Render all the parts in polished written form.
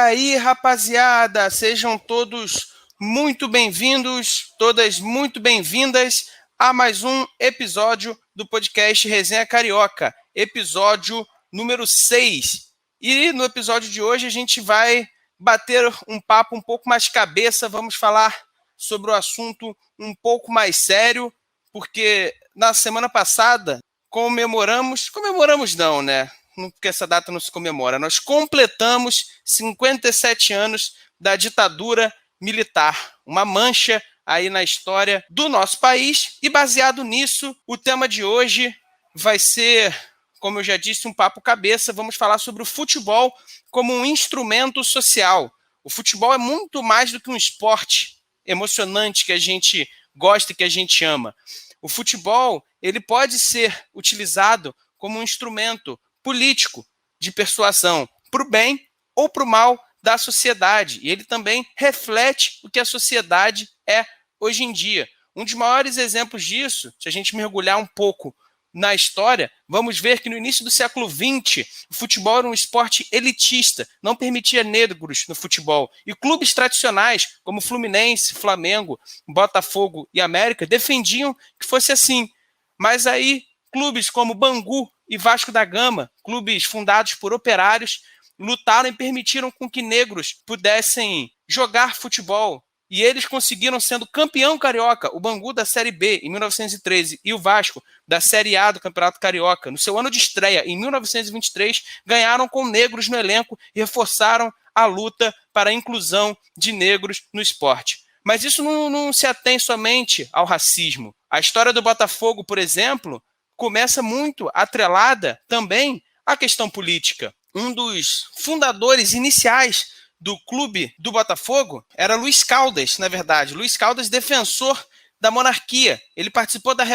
aí, rapaziada, sejam todos muito bem-vindos, todas muito bem-vindas a mais um episódio do podcast Resenha Carioca, episódio número 6. E no episódio de hoje a gente vai bater um papo um pouco mais cabeça, vamos falar sobre o assunto um pouco mais sério, porque na semana passada comemoramos não, né? Porque essa data não se comemora. Nós completamos 57 anos da ditadura militar, uma mancha aí na história do nosso país, e baseado nisso, o tema de hoje vai ser, como eu já disse, um papo cabeça. Vamos falar sobre o futebol como um instrumento social. O futebol é muito mais do que um esporte emocionante que a gente gosta e que a gente ama. O futebol, ele pode ser utilizado como um instrumento político de persuasão para o bem ou para o mal da sociedade. E ele também reflete o que a sociedade é hoje em dia. Um dos maiores exemplos disso, se a gente mergulhar um pouco na história, vamos ver que no início do século XX, o futebol era um esporte elitista, não permitia negros no futebol. E clubes tradicionais, como Fluminense, Flamengo, Botafogo e América, defendiam que fosse assim. Mas aí, clubes como Bangu e Vasco da Gama, clubes fundados por operários, lutaram e permitiram com que negros pudessem jogar futebol. E eles conseguiram, sendo campeão carioca, o Bangu da Série B em 1913 e o Vasco da Série A do Campeonato Carioca, no seu ano de estreia, em 1923, ganharam com negros no elenco e reforçaram a luta para a inclusão de negros no esporte. Mas isso não se atém somente ao racismo. A história do Botafogo, por exemplo, começa muito atrelada também à questão política. Um dos fundadores iniciais do clube do Botafogo era Luiz Caldas, na verdade. Luiz Caldas, defensor da monarquia. Ele participou da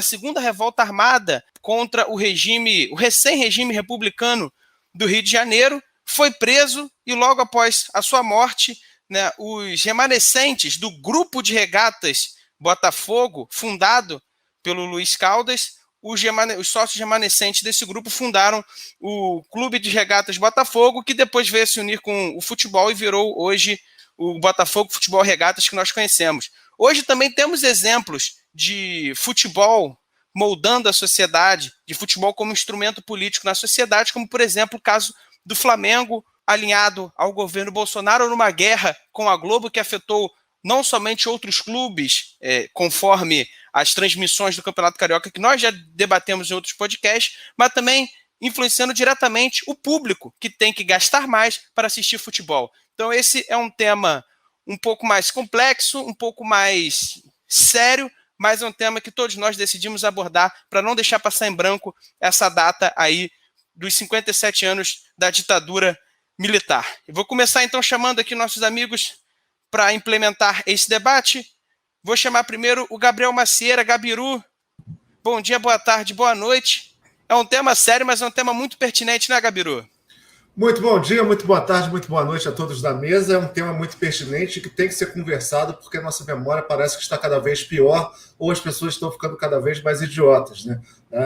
segunda revolta armada contra o recém-regime republicano do Rio de Janeiro, foi preso e logo após a sua morte, né, os remanescentes do grupo de regatas Botafogo, fundado pelo Luiz Caldas, os sócios remanescentes desse grupo fundaram o Clube de Regatas Botafogo, que depois veio se unir com o futebol e virou hoje o Botafogo Futebol Regatas que nós conhecemos. Hoje também temos exemplos de futebol moldando a sociedade, de futebol como instrumento político na sociedade, como, por exemplo, o caso do Flamengo, alinhado ao governo Bolsonaro numa guerra com a Globo que afetou não somente outros clubes, conforme as transmissões do Campeonato Carioca, que nós já debatemos em outros podcasts, mas também influenciando diretamente o público, que tem que gastar mais para assistir futebol. Então esse é um tema um pouco mais complexo, um pouco mais sério, mas é um tema que todos nós decidimos abordar para não deixar passar em branco essa data aí dos 57 anos da ditadura militar. Eu vou começar então chamando aqui nossos amigos para implementar esse debate. Vou chamar primeiro o Gabriel Macieira. Gabiru, bom dia, boa tarde, boa noite. É um tema sério, mas é um tema muito pertinente, né, Gabiru? Muito bom dia, muito boa tarde, muito boa noite a todos da mesa. É um tema muito pertinente que tem que ser conversado, porque a nossa memória parece que está cada vez pior, ou as pessoas estão ficando cada vez mais idiotas, né?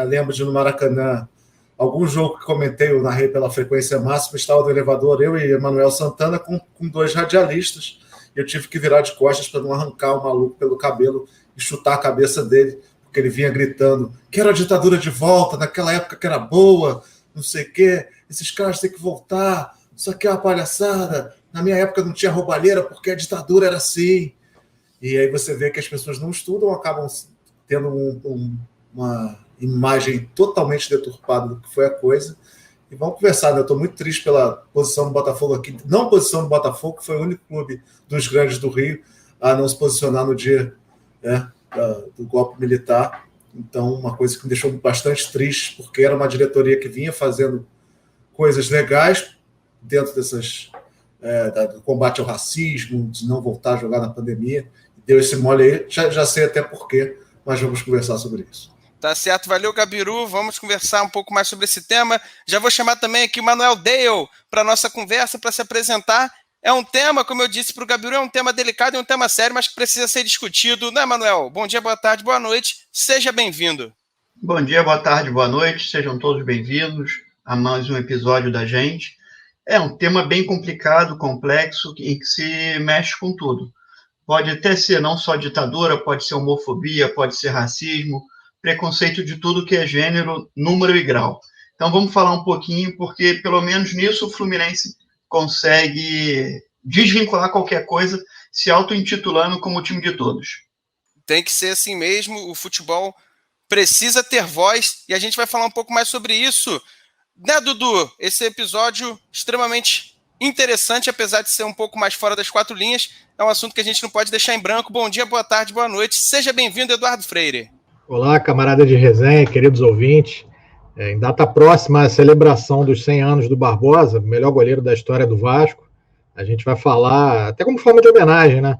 Lembro de no Maracanã, algum jogo que comentei, eu narrei pela Frequência Máxima, estava no elevador, eu e Emanuel Santana com dois radialistas. Eu tive que virar de costas para não arrancar o maluco pelo cabelo e chutar a cabeça dele, porque ele vinha gritando: quero a ditadura de volta, naquela época que era boa, não sei o quê, esses caras têm que voltar, isso aqui é uma palhaçada, na minha época não tinha roubalheira porque a ditadura era assim. E aí você vê que as pessoas não estudam, acabam tendo uma imagem totalmente deturpada do que foi a coisa. E vamos conversar, né? Eu estou muito triste pela posição do Botafogo aqui. Não a posição do Botafogo, que foi o único clube dos grandes do Rio a não se posicionar no dia, né, do golpe militar. Então, uma coisa que me deixou bastante triste, porque era uma diretoria que vinha fazendo coisas legais dentro do combate ao racismo, de não voltar a jogar na pandemia. Deu esse mole aí, já sei até porquê, mas vamos conversar sobre isso. Tá certo, valeu, Gabiru. Vamos conversar um pouco mais sobre esse tema. Já vou chamar também aqui o Manuel Dale para a nossa conversa, para se apresentar. É um tema, como eu disse para o Gabiru, é um tema delicado e um tema sério, mas que precisa ser discutido, né, Manuel? Bom dia, boa tarde, boa noite. Seja bem-vindo. Bom dia, boa tarde, boa noite. Sejam todos bem-vindos a mais um episódio da gente. É um tema bem complicado, complexo, e que se mexe com tudo. Pode até ser não só ditadura, pode ser homofobia, pode ser racismo, preconceito de tudo que é gênero, número e grau. Então vamos falar um pouquinho, porque pelo menos nisso o Fluminense consegue desvincular qualquer coisa, se auto-intitulando como o time de todos. Tem que ser assim mesmo, o futebol precisa ter voz, e a gente vai falar um pouco mais sobre isso, né, Dudu? Esse episódio extremamente interessante, apesar de ser um pouco mais fora das quatro linhas, é um assunto que a gente não pode deixar em branco. Bom dia, boa tarde, boa noite. Seja bem-vindo, Eduardo Freire. Olá, camarada de resenha, queridos ouvintes. Em data próxima à celebração dos 100 anos do Barbosa, melhor goleiro da história do Vasco, a gente vai falar, até como forma de homenagem, né,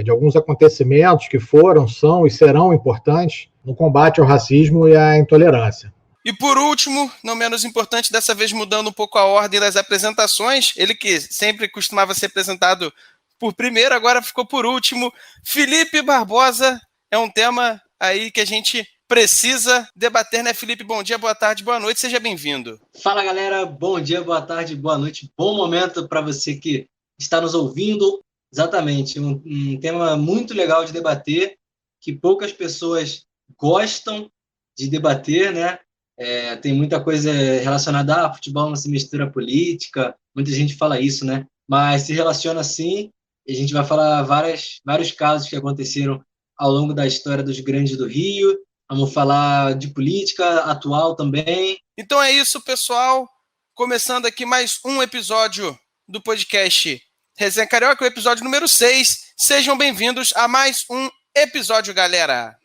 de alguns acontecimentos que foram, são e serão importantes no combate ao racismo e à intolerância. E por último, não menos importante, dessa vez mudando um pouco a ordem das apresentações, ele que sempre costumava ser apresentado por primeiro, agora ficou por último, Felipe Barbosa. É um tema aí que a gente precisa debater, né, Felipe? Bom dia, boa tarde, boa noite, seja bem-vindo. Fala, galera, bom dia, boa tarde, boa noite, bom momento para você que está nos ouvindo. Exatamente, um tema muito legal de debater, que poucas pessoas gostam de debater, né? Tem muita coisa relacionada a futebol, não se mistura a política, muita gente fala isso, né? Mas se relaciona sim, e a gente vai falar vários casos que aconteceram ao longo da história dos Grandes do Rio. Vamos falar de política atual também. Então é isso, pessoal. Começando aqui mais um episódio do podcast Resenha Carioca, o episódio número 6. Sejam bem-vindos a mais um episódio, galera.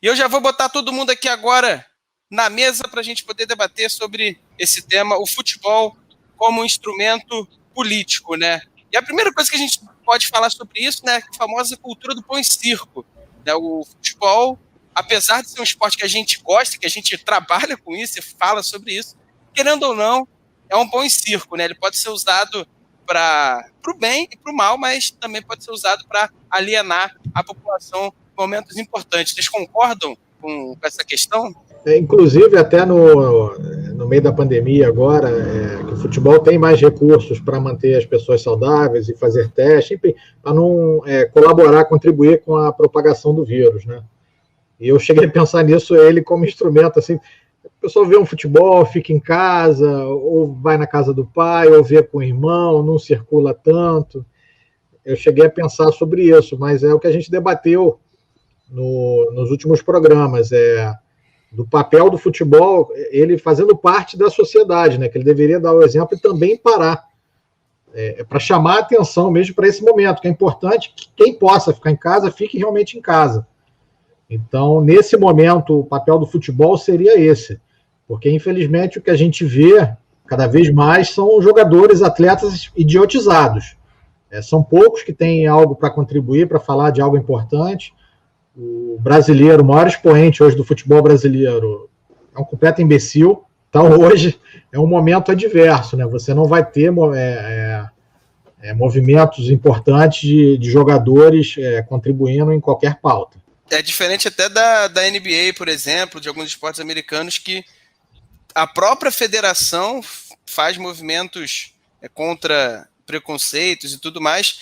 E eu já vou botar todo mundo aqui agora na mesa para a gente poder debater sobre esse tema, o futebol como instrumento político, né? E a primeira coisa que a gente pode falar sobre isso, né, é a famosa cultura do pão e circo. Né? O futebol, apesar de ser um esporte que a gente gosta, que a gente trabalha com isso e fala sobre isso, querendo ou não, é um pão e circo, né? Ele pode ser usado para o bem e para o mal, mas também pode ser usado para alienar a população em momentos importantes. Vocês concordam com essa questão? Inclusive, até no meio da pandemia agora, que o futebol tem mais recursos para manter as pessoas saudáveis e fazer testes, para não colaborar, contribuir com a propagação do vírus, né? E eu cheguei a pensar nisso, ele como instrumento, assim, o pessoal vê um futebol, fica em casa, ou vai na casa do pai, ou vê com o irmão, não circula tanto. Eu cheguei a pensar sobre isso, mas é o que a gente debateu nos últimos programas, do papel do futebol, ele fazendo parte da sociedade, né, que ele deveria dar o exemplo e também parar, para chamar a atenção mesmo para esse momento, que é importante que quem possa ficar em casa, fique realmente em casa. Então, nesse momento, o papel do futebol seria esse, porque, infelizmente, o que a gente vê cada vez mais são jogadores, atletas idiotizados. São poucos que têm algo para contribuir, para falar de algo importante. O brasileiro, o maior expoente hoje do futebol brasileiro, é um completo imbecil. Então, hoje é um momento adverso, né? Você não vai ter movimentos importantes de jogadores contribuindo em qualquer pauta. É diferente até da NBA, por exemplo, de alguns esportes americanos, que a própria federação faz movimentos contra preconceitos e tudo mais.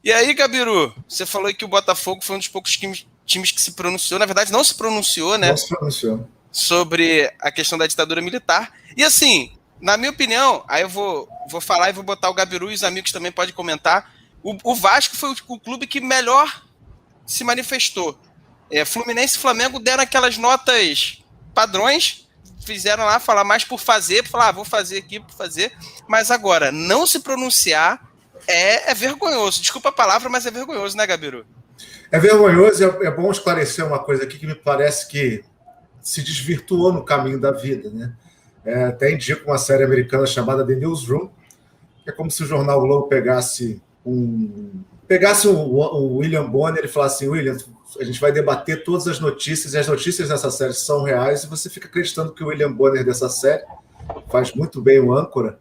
E aí, Gabiru, você falou que o Botafogo foi um dos poucos times que se pronunciou, na verdade não se pronunciou, né? Não se pronunciou. Sobre a questão da ditadura militar. E assim, na minha opinião, aí eu vou falar e vou botar o Gabiru e os amigos também podem comentar, o Vasco foi o clube que melhor se manifestou. Fluminense e Flamengo deram aquelas notas padrões, fizeram lá falar mais por fazer, falar, vou fazer aqui, por fazer, mas agora, não se pronunciar é vergonhoso. Desculpa a palavra, mas é vergonhoso, né, Gabiru? É vergonhoso, é bom esclarecer uma coisa aqui que me parece que se desvirtuou no caminho da vida, né? Até indico uma série americana chamada The Newsroom, que é como se o jornal Globo pegasse o William Bonner e falasse assim, William, a gente vai debater todas as notícias, e as notícias dessa série são reais, e você fica acreditando que o William Bonner dessa série faz muito bem o âncora,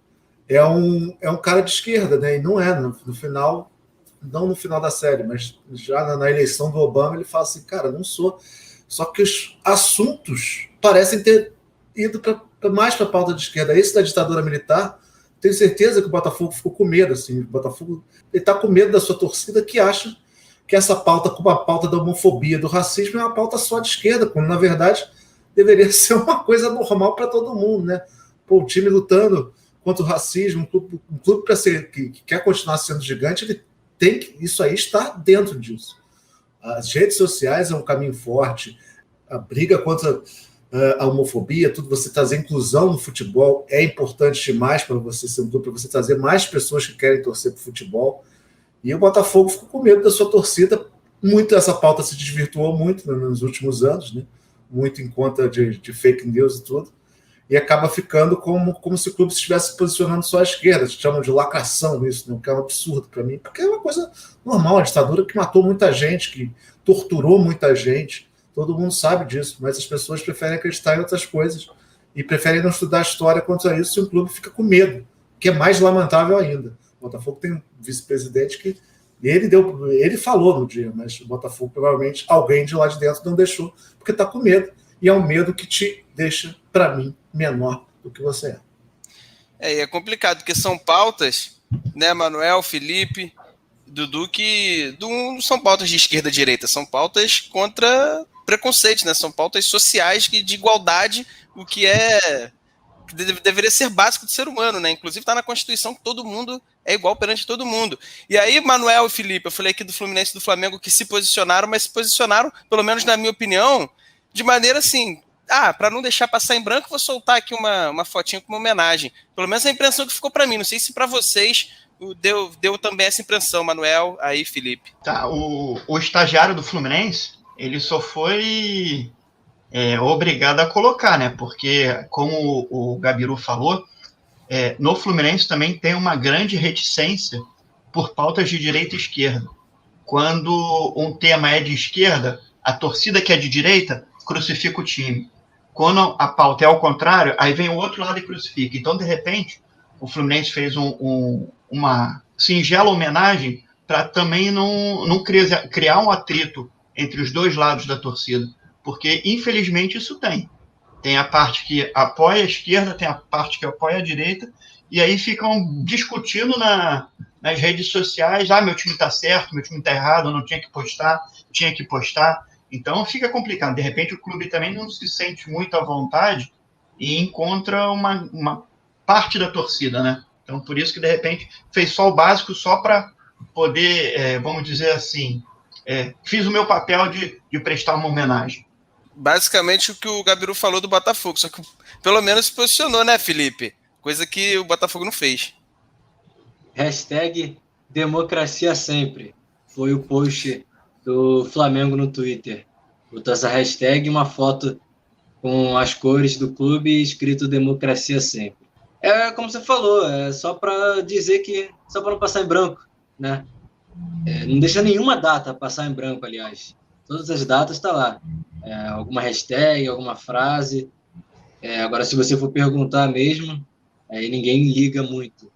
é um cara de esquerda, né? E não é, no final, não no final da série, mas já na eleição do Obama, ele fala assim, cara, não sou. Só que os assuntos parecem ter ido mais para a pauta de esquerda. Esse da ditadura militar tenho certeza que o Botafogo ficou com medo. Assim, o Botafogo está com medo da sua torcida, que acha que essa pauta, como a pauta da homofobia, do racismo, é uma pauta só de esquerda, quando, na verdade, deveria ser uma coisa normal para todo mundo, né? Pô, o time lutando contra o racismo, um clube para ser que quer continuar sendo gigante, ele tem que, isso aí está dentro disso. As redes sociais é um caminho forte, a briga contra a homofobia, tudo, você trazer inclusão no futebol é importante demais para você ser um clube, para você trazer mais pessoas que querem torcer para o futebol. E o Botafogo ficou com medo da sua torcida. Muito essa pauta se desvirtuou muito nos últimos anos, né? Muito em conta de fake news e tudo. E acaba ficando como se o clube estivesse se posicionando só à esquerda. Chamam de lacração isso, né? Que é um absurdo para mim, porque é uma coisa normal, a ditadura que matou muita gente, que torturou muita gente. Todo mundo sabe disso, mas as pessoas preferem acreditar em outras coisas e preferem não estudar a história contra isso, e o clube fica com medo, que é mais lamentável ainda. O Botafogo tem um vice-presidente que ele falou no dia, mas o Botafogo provavelmente alguém de lá de dentro não deixou, porque está com medo, e é um medo que te deixa, para mim, menor do que você é. É complicado, porque são pautas, né, Manuel, Felipe, Dudu, que não são pautas de esquerda e direita, são pautas contra preconceitos, né? São pautas sociais de igualdade, o que deveria ser básico do ser humano, né? Inclusive está na Constituição que todo mundo é igual perante todo mundo. E aí, Manuel e Felipe, eu falei aqui do Fluminense e do Flamengo que se posicionaram, mas se posicionaram, pelo menos na minha opinião, de maneira assim, para não deixar passar em branco, vou soltar aqui uma fotinha como homenagem. Pelo menos a impressão que ficou para mim, não sei se para vocês deu também essa impressão, Manuel, aí, Felipe. Tá, o estagiário do Fluminense, ele só foi obrigado a colocar, né? Porque, como o Gabiru falou, no Fluminense também tem uma grande reticência por pautas de direita e esquerda. Quando um tema é de esquerda, a torcida que é de direita crucifica o time. Quando a pauta é ao contrário, aí vem o outro lado e crucifica. Então, de repente, o Fluminense fez uma singela homenagem para também não criar um atrito entre os dois lados da torcida, porque, infelizmente, isso tem. Tem a parte que apoia a esquerda, tem a parte que apoia a direita, e aí ficam discutindo nas redes sociais, meu time está certo, meu time está errado, eu não tinha que postar. Então, fica complicado. De repente, o clube também não se sente muito à vontade e encontra uma parte da torcida, né? Então, por isso que, de repente, fez só o básico, só para poder, vamos dizer assim, fiz o meu papel de prestar uma homenagem. Basicamente o que o Gabiru falou do Botafogo, só que pelo menos se posicionou, né, Felipe? Coisa que o Botafogo não fez. Hashtag democracia sempre. Foi o post do Flamengo no Twitter. Botou essa hashtag e uma foto com as cores do clube escrito democracia sempre. É como você falou, é só para dizer que, só para não passar em branco, né? Não deixa nenhuma data passar em branco, aliás. Todas as datas tá lá. Alguma hashtag, alguma frase. Agora, se você for perguntar mesmo, aí ninguém liga muito.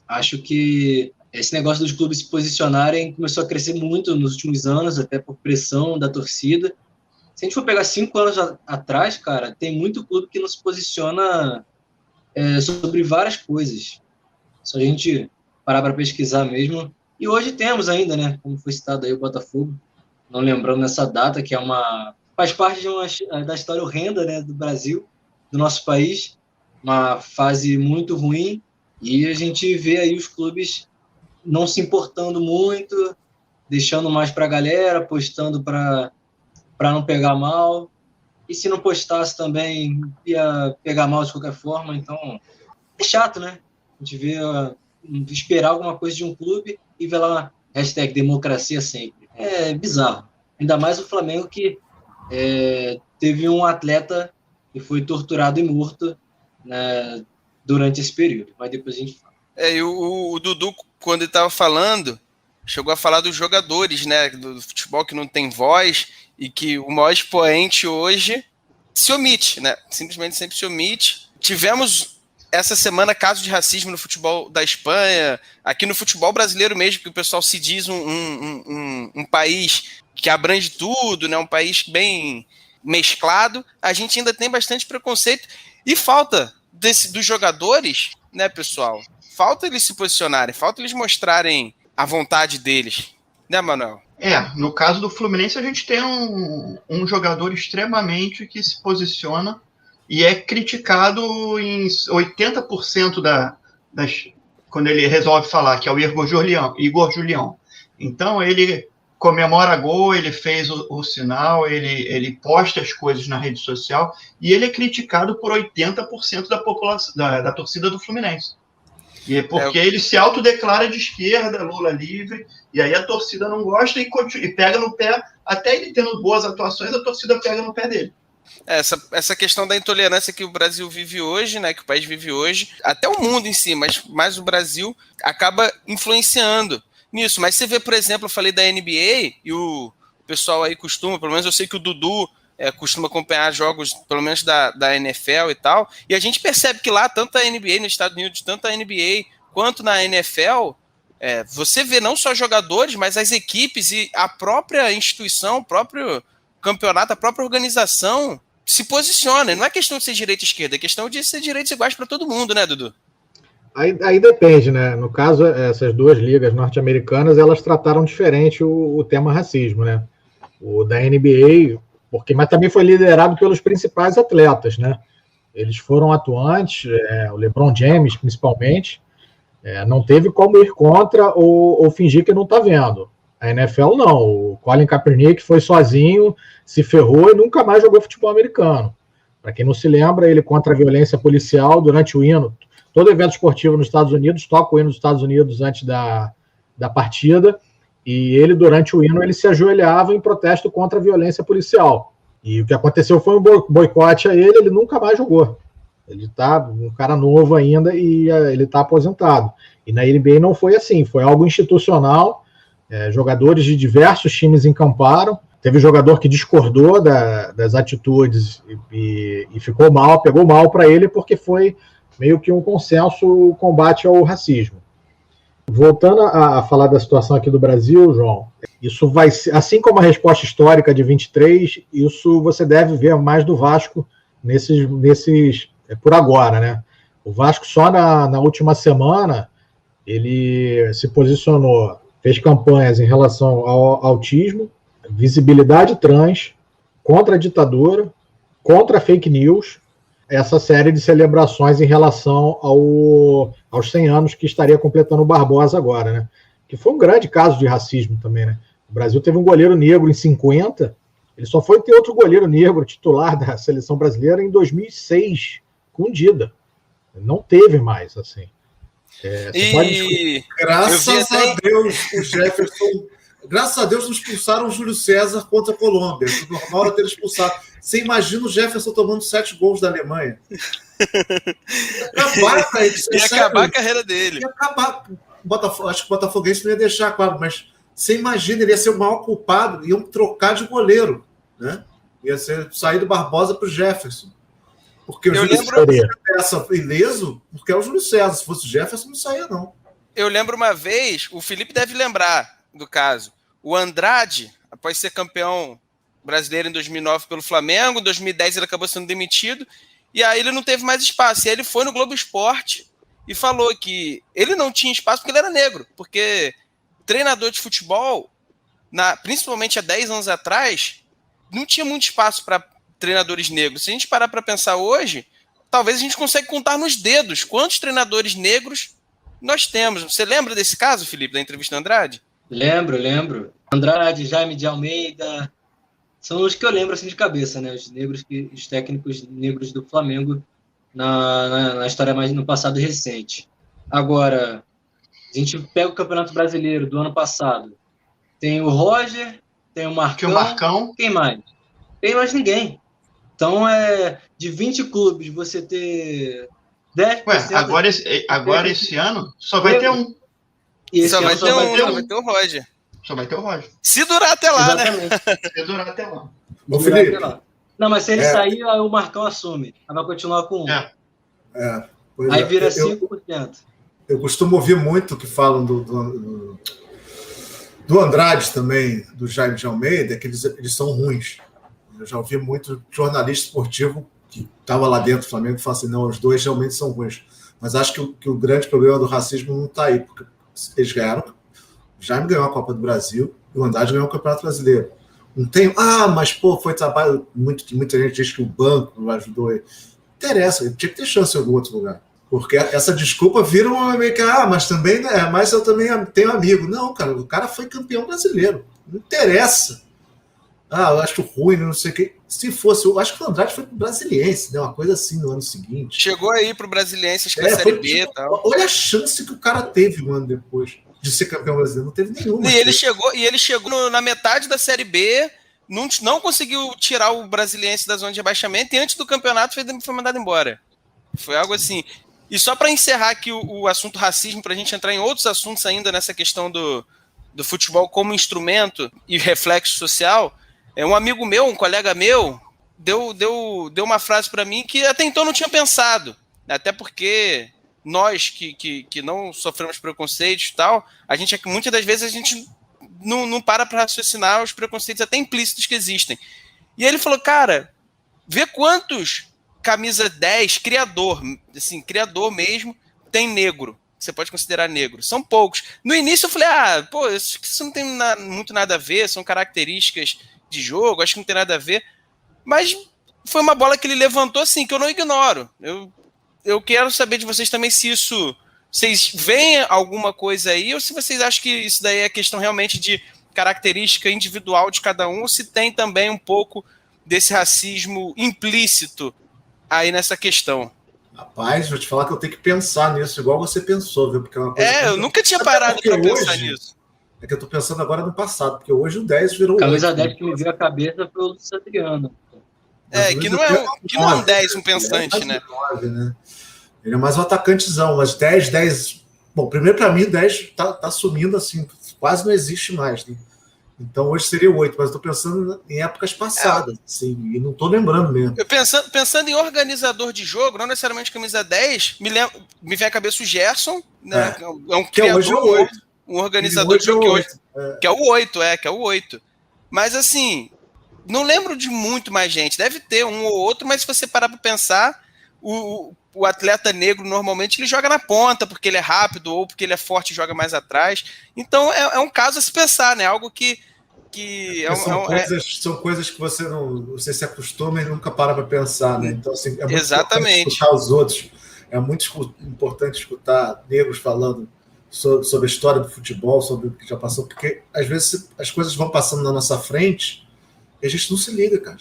Acho que esse negócio dos clubes se posicionarem começou a crescer muito nos últimos anos, até por pressão da torcida. Se a gente for pegar 5 anos atrás, cara, tem muito clube que não se posiciona sobre várias coisas. Só a gente parar para pesquisar mesmo. E hoje temos ainda, né, como foi citado aí o Botafogo, não lembrando nessa data, que faz parte da história horrenda, né, do Brasil, do nosso país, uma fase muito ruim, e a gente vê aí os clubes não se importando muito, deixando mais para a galera, postando para não pegar mal, e se não postasse também ia pegar mal de qualquer forma. Então é chato, né? A gente vê esperar alguma coisa de um clube e ver lá hashtag democracia sempre. É bizarro. Ainda mais o Flamengo, que teve um atleta que foi torturado e morto, né, durante esse período. Mas depois a gente fala. E o Dudu, quando ele estava falando, chegou a falar dos jogadores, né, do futebol que não tem voz e que o maior expoente hoje se omite, né? Simplesmente sempre se omite. Tivemos essa semana casos de racismo no futebol da Espanha, aqui no futebol brasileiro mesmo, que o pessoal se diz um país que abrange tudo, né? Um país bem mesclado. A gente ainda tem bastante preconceito e falta dos jogadores né, pessoal? Falta eles se posicionarem, falta eles mostrarem a vontade deles, né, Manuel? No caso do Fluminense, a gente tem um jogador extremamente que se posiciona e é criticado em 80% quando ele resolve falar, que é o Igor Julião. Então, ele comemora gol, ele fez o sinal, ele posta as coisas na rede social e ele é criticado por 80% da população, da torcida do Fluminense. E é porque ele se autodeclara de esquerda, Lula livre, e aí a torcida não gosta e pega no pé, até ele tendo boas atuações, a torcida pega no pé dele. Essa questão da intolerância que o Brasil vive hoje, né, que o país vive hoje, até o mundo em si, mas o Brasil acaba influenciando nisso. Mas você vê, por exemplo, eu falei da NBA, e o pessoal aí costuma, pelo menos eu sei que o Dudu costuma acompanhar jogos, pelo menos da NFL e tal, e a gente percebe que lá, tanto a NBA nos Estados Unidos, tanto a NBA quanto na NFL, você vê não só jogadores, mas as equipes e a própria instituição, o próprio campeonato, a própria organização se posiciona. Não é questão de ser direita e esquerda, é questão de ser direitos iguais para todo mundo, né, Dudu? Aí depende, né? No caso, essas duas ligas norte-americanas, elas trataram diferente o tema racismo, né? O da NBA, mas também foi liderado pelos principais atletas, né? Eles foram atuantes, o LeBron James, principalmente, não teve como ir contra ou fingir que não está vendo. A NFL não, o Colin Kaepernick foi sozinho, se ferrou e nunca mais jogou futebol americano. Para quem não se lembra, ele contra a violência policial durante o hino. Todo evento esportivo nos Estados Unidos toca o hino dos Estados Unidos antes da partida, e ele, durante o hino, ele se ajoelhava em protesto contra a violência policial. E o que aconteceu foi um boicote a ele nunca mais jogou. Ele está um cara novo ainda e ele está aposentado. E na NBA não foi assim, foi algo institucional. Jogadores de diversos times encamparam. Teve jogador que discordou das atitudes e ficou mal, pegou mal para ele, porque foi meio que um consenso o combate ao racismo. Voltando a falar da situação aqui do Brasil, João, isso vai ser, assim como a resposta histórica de 23, isso você deve ver mais do Vasco nesses por agora, né? O Vasco só na última semana ele se posicionou, fez campanhas em relação ao autismo, visibilidade trans, contra a ditadura, contra a fake news, essa série de celebrações em relação aos 100 anos que estaria completando o Barbosa agora, né? Que foi um grande caso de racismo também, né? O Brasil teve um goleiro negro em 50, ele só foi ter outro goleiro negro titular da seleção brasileira em 2006, com o Dida. Não teve mais, assim. Graças a Deus, o Jefferson... Graças a Deus não expulsaram o Júlio César contra a Colômbia. O normal era ter expulsado. Você imagina o Jefferson tomando 7 gols da Alemanha? Ia acabar a carreira dele. Ia acabar. Acho que o Botafoguense não ia deixar, claro, mas você imagina, ele ia ser o maior culpado, iam trocar de goleiro, né? Ia sair do Barbosa para o Jefferson. Porque o Júlio César essa ileso, porque é o Júlio César. Se fosse o Jefferson, não saía, não. Eu lembro uma vez, o Felipe deve lembrar do caso, o Andrade, após ser campeão brasileiro em 2009 pelo Flamengo, em 2010 ele acabou sendo demitido, e aí ele não teve mais espaço, e aí ele foi no Globo Esporte e falou que ele não tinha espaço porque ele era negro, porque treinador de futebol, principalmente há 10 anos atrás, não tinha muito espaço para treinadores negros. Se a gente parar para pensar hoje, talvez a gente consiga contar nos dedos quantos treinadores negros nós temos. Você lembra desse caso, Felipe, da entrevista do Andrade? Lembro. Andrade, Jaime de Almeida, são os que eu lembro assim de cabeça, né? Os técnicos negros do Flamengo na história mais no passado recente. Agora, a gente pega o Campeonato Brasileiro do ano passado. Tem o Roger, tem o Marcão. Quem mais? Tem mais ninguém. Então, de 20 clubes, você ter 10%... Agora esse ano só vai ter um. Só vai ter o Roger. Só vai ter o Roger. Se durar até lá, exatamente, né? Se durar até lá. Ô, Felipe. Não, mas se ele sair, aí o Marcão assume. Aí vai continuar com 1. Aí vira 5%. Eu costumo ouvir muito que falam do Andrade também, do Jaime de Almeida, que eles são ruins. Eu já ouvi muito jornalista esportivo que estava lá dentro do Flamengo e fala assim, não, os dois realmente são ruins. Mas acho que o grande problema do racismo não está aí, porque eles ganharam. O Jaime ganhou a Copa do Brasil e o Andrade ganhou o Campeonato Brasileiro. Não tem. Mas foi trabalho. Muita gente diz que o banco ajudou ele. Não interessa, ele tinha que ter chance em algum outro lugar. Porque essa desculpa vira meio que, mas também, mas eu também tenho amigo. Não, cara, o cara foi campeão brasileiro. Não interessa. Eu acho ruim, não sei o quê. Se fosse, eu acho que o Andrade foi pro Brasiliense, né? Uma coisa assim no ano seguinte. Chegou aí pro Brasiliense, acho que na Série B e tal. Olha a chance que o cara teve um ano depois de ser campeão brasileiro. Não teve nenhuma. E ele chegou na metade da Série B, não conseguiu tirar o Brasiliense da zona de rebaixamento e antes do campeonato foi mandado embora. Foi algo assim. E só para encerrar aqui o assunto racismo, para a gente entrar em outros assuntos ainda nessa questão do futebol como instrumento e reflexo social, um amigo meu, um colega meu, deu uma frase para mim que até então eu não tinha pensado. Até porque nós que não sofremos preconceitos e tal, muitas das vezes a gente não para raciocinar os preconceitos até implícitos que existem. E ele falou, cara, vê quantos camisa 10, criador mesmo, tem negro, que você pode considerar negro. São poucos. No início eu falei, isso não tem muito nada a ver, são características de jogo, acho que não tem nada a ver. Mas foi uma bola que ele levantou assim, que eu não ignoro. Eu quero saber de vocês também se vocês veem alguma coisa aí, ou se vocês acham que isso daí é questão realmente de característica individual de cada um, ou se tem também um pouco desse racismo implícito aí nessa questão. Rapaz, vou te falar que eu tenho que pensar nisso, igual você pensou, viu? Porque é uma coisa eu nunca tinha parado para pensar nisso. É que eu tô pensando agora no passado, porque hoje o 10 virou o camisa 10 que me veio a cabeça foi o Luiz Adriano. Que não é um 10, um pensante, né? 9, né? Ele é mais um atacantezão, mas 10... Bom, primeiro para mim, 10 tá sumindo assim, quase não existe mais, né? Então hoje seria o 8, mas estou pensando em épocas passadas, assim, e não estou lembrando mesmo. Eu pensando em organizador de jogo, não necessariamente camisa 10, me vem à cabeça o Gerson, né? É um criador, um organizador de jogo que é o 8. Mas assim, não lembro de muito mais gente, deve ter um ou outro, mas se você parar para pensar, o atleta negro normalmente ele joga na ponta, porque ele é rápido ou porque ele é forte e joga mais atrás. Então é um caso a se pensar, né? Algo que são coisas que você se acostuma e nunca para pensar, né? Então, assim, é muito exatamente. Importante escutar os outros. É muito importante escutar negros falando sobre a história do futebol, sobre o que já passou, porque às vezes as coisas vão passando na nossa frente e a gente não se liga, cara.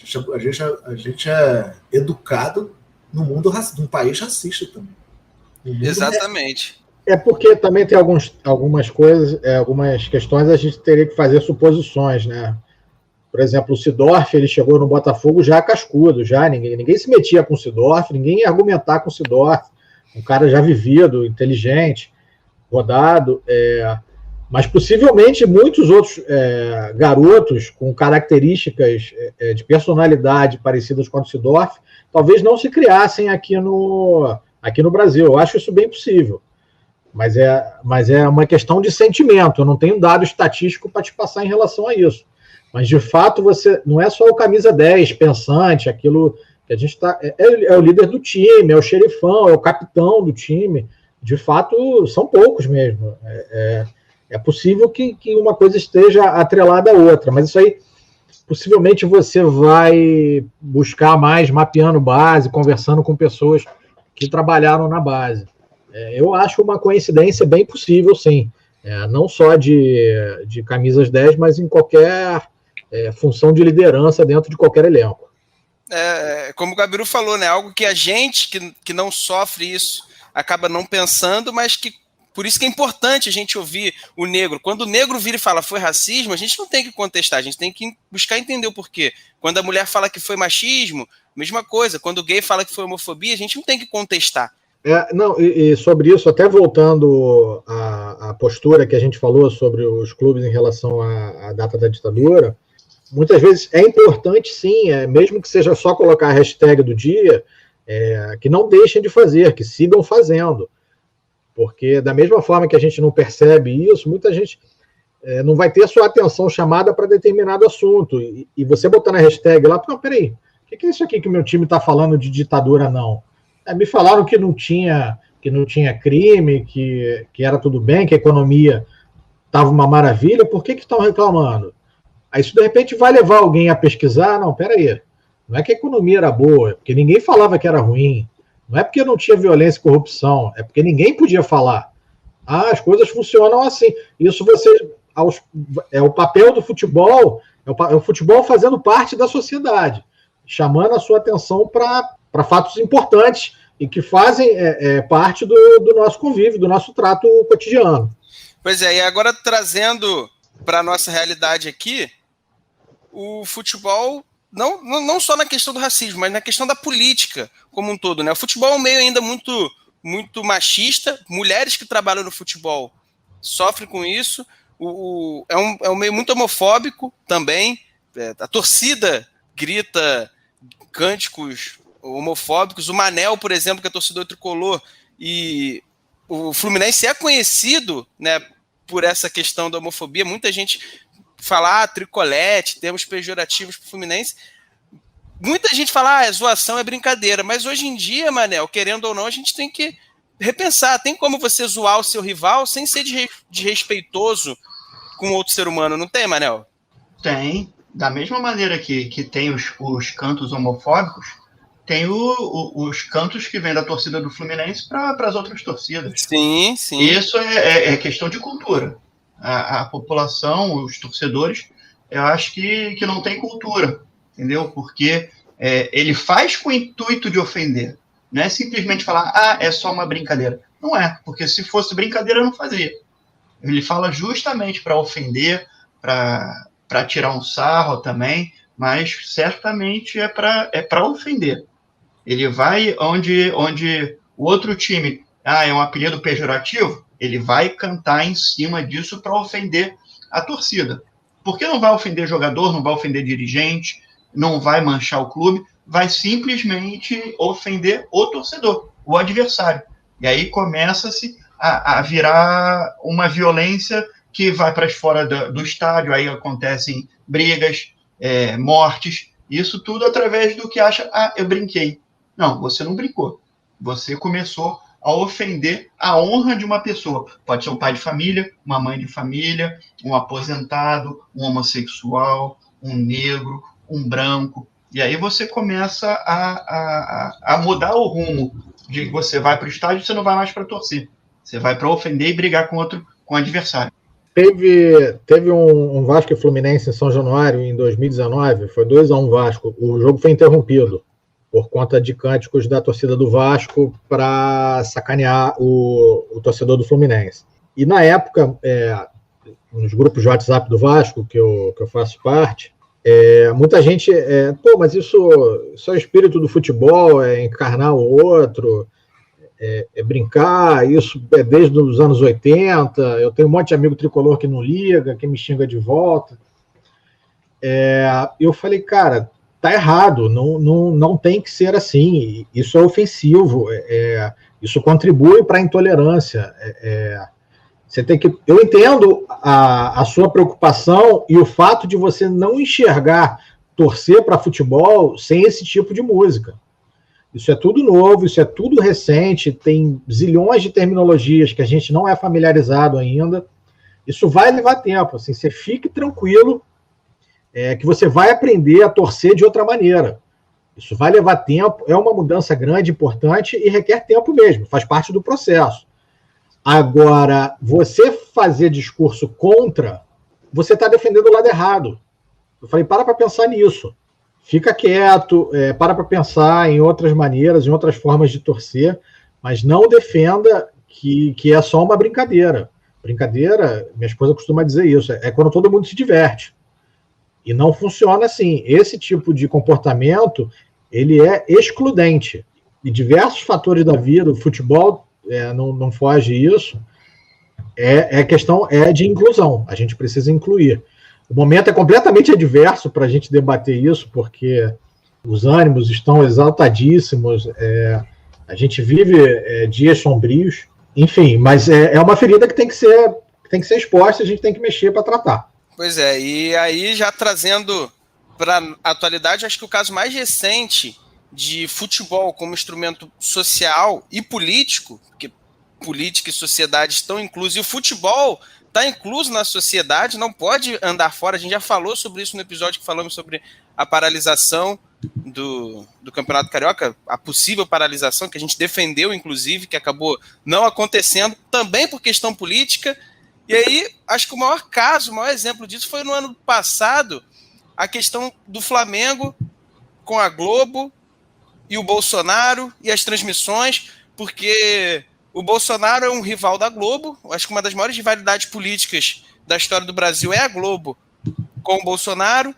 A gente é educado num país racista também. Exatamente. É porque também tem algumas coisas, algumas questões a gente teria que fazer suposições, né? Por exemplo, o Seedorf, ele chegou no Botafogo já cascudo, ninguém se metia com o Seedorf, ninguém ia argumentar com o Seedorf, um cara já vivido, inteligente, rodado, mas possivelmente muitos outros garotos com características de personalidade parecidas com o Seedorf, talvez não se criassem aqui no Brasil. Eu acho isso bem possível. Mas é uma questão de sentimento. Eu não tenho dado estatístico para te passar em relação a isso. Mas, de fato, você não é só o camisa 10, pensante, aquilo que a gente está... É o líder do time, é o xerifão, é o capitão do time. De fato, são poucos mesmo. É possível que uma coisa esteja atrelada à outra. Mas isso aí, possivelmente, você vai buscar mais mapeando base, conversando com pessoas que trabalharam na base. Eu acho uma coincidência bem possível, sim. Não só de camisas 10, mas em qualquer função de liderança dentro de qualquer elenco. Como o Gabiru falou, né? Algo que a gente que não sofre isso acaba não pensando, mas que por isso que é importante a gente ouvir o negro. Quando o negro vira e fala foi racismo, a gente não tem que contestar, a gente tem que buscar entender o porquê. Quando a mulher fala que foi machismo, mesma coisa. Quando o gay fala que foi homofobia, a gente não tem que contestar. E sobre isso, até voltando à postura que a gente falou sobre os clubes em relação à data da ditadura, muitas vezes é importante, sim, mesmo que seja só colocar a hashtag do dia, que não deixem de fazer, que sigam fazendo. Porque da mesma forma que a gente não percebe isso, muita gente não vai ter a sua atenção chamada para determinado assunto. E você botando a hashtag lá, não, peraí, o que é isso aqui que o meu time está falando de ditadura, não? Me falaram que não tinha que não tinha crime, que era tudo bem, que a economia estava uma maravilha, por que estão reclamando? Aí isso, de repente, vai levar alguém a pesquisar, não, peraí, não é que a economia era boa, é porque ninguém falava que era ruim, não é porque não tinha violência e corrupção, é porque ninguém podia falar. Ah, as coisas funcionam assim. Isso é o papel do futebol, é o futebol fazendo parte da sociedade, chamando a sua atenção para fatos importantes e que fazem parte do nosso convívio, do nosso trato cotidiano. Pois é, e agora trazendo para a nossa realidade aqui, o futebol, não só na questão do racismo, mas na questão da política como um todo, né? O futebol é um meio ainda muito, muito machista, mulheres que trabalham no futebol sofrem com isso, é um meio muito homofóbico também, a torcida grita cânticos homofóbicos, o Manel, por exemplo, que é torcedor tricolor, e o Fluminense é conhecido, né, por essa questão da homofobia, muita gente fala tricolete, termos pejorativos para o Fluminense, muita gente fala, é zoação, é brincadeira, mas hoje em dia, Manel, querendo ou não, a gente tem que repensar, tem como você zoar o seu rival sem ser desrespeitoso com outro ser humano, não tem, Manel? Tem, da mesma maneira que tem os cantos homofóbicos, tem os cantos que vêm da torcida do Fluminense para as outras torcidas. Sim, sim. Isso é questão de cultura. A população, os torcedores, eu acho que não tem cultura, entendeu? Porque ele faz com o intuito de ofender. Não é simplesmente falar, é só uma brincadeira. Não é, porque se fosse brincadeira, eu não fazia. Ele fala justamente para ofender, para tirar um sarro também, mas certamente é para ofender. Ele vai onde o outro time, é um apelido pejorativo, ele vai cantar em cima disso para ofender a torcida. Porque não vai ofender jogador, não vai ofender dirigente, não vai manchar o clube, vai simplesmente ofender o torcedor, o adversário. E aí começa-se a virar uma violência que vai para fora do estádio, aí acontecem brigas, mortes, isso tudo através do que acha, eu brinquei. Não, você não brincou. Você começou a ofender a honra de uma pessoa. Pode ser um pai de família, uma mãe de família, um aposentado, um homossexual, um negro, um branco. E aí você começa a mudar o rumo de que você vai para o estádio e você não vai mais para torcer. Você vai para ofender e brigar com o adversário. Teve um Vasco e Fluminense em São Januário em 2019, foi 2-1 Vasco. O jogo foi interrompido por conta de cânticos da torcida do Vasco para sacanear o torcedor do Fluminense. E na época, nos grupos de WhatsApp do Vasco, que eu faço parte, muita gente, mas isso é o espírito do futebol, é encarnar o outro, é brincar, isso é desde os anos 80, eu tenho um monte de amigo tricolor que não liga, que me xinga de volta. Eu falei, cara, tá errado, não tem que ser assim, isso é ofensivo, isso contribui para a intolerância. Você tem que. Eu entendo a sua preocupação e o fato de você não enxergar torcer para futebol sem esse tipo de música. Isso é tudo novo, isso é tudo recente, tem zilhões de terminologias que a gente não é familiarizado ainda. Isso vai levar tempo, assim, você fique tranquilo que você vai aprender a torcer de outra maneira. Isso vai levar tempo, é uma mudança grande, importante e requer tempo mesmo, faz parte do processo. Agora, você fazer discurso contra, você está defendendo o lado errado. Eu falei, para pensar nisso. Fica quieto, para pensar em outras maneiras, em outras formas de torcer, mas não defenda que é só uma brincadeira. Brincadeira, minha esposa costuma dizer isso, é quando todo mundo se diverte. E não funciona assim. Esse tipo de comportamento, ele é excludente. E diversos fatores da vida, o futebol não foge isso, questão de inclusão. A gente precisa incluir. O momento é completamente adverso para a gente debater isso, porque os ânimos estão exaltadíssimos, a gente vive dias sombrios, enfim, mas é uma ferida que tem que ser exposta, a gente tem que mexer para tratar. Pois é, e aí já trazendo para a atualidade, acho que o caso mais recente de futebol como instrumento social e político, porque política e sociedade estão inclusos, e o futebol está incluso na sociedade, não pode andar fora. A gente já falou sobre isso no episódio que falamos sobre a paralisação do Campeonato Carioca, a possível paralisação, que a gente defendeu, inclusive, que acabou não acontecendo, também por questão política. E aí, acho que o maior caso, o maior exemplo disso foi no ano passado, a questão do Flamengo com a Globo e o Bolsonaro e as transmissões, porque o Bolsonaro é um rival da Globo. Acho que uma das maiores rivalidades políticas da história do Brasil é a Globo com o Bolsonaro.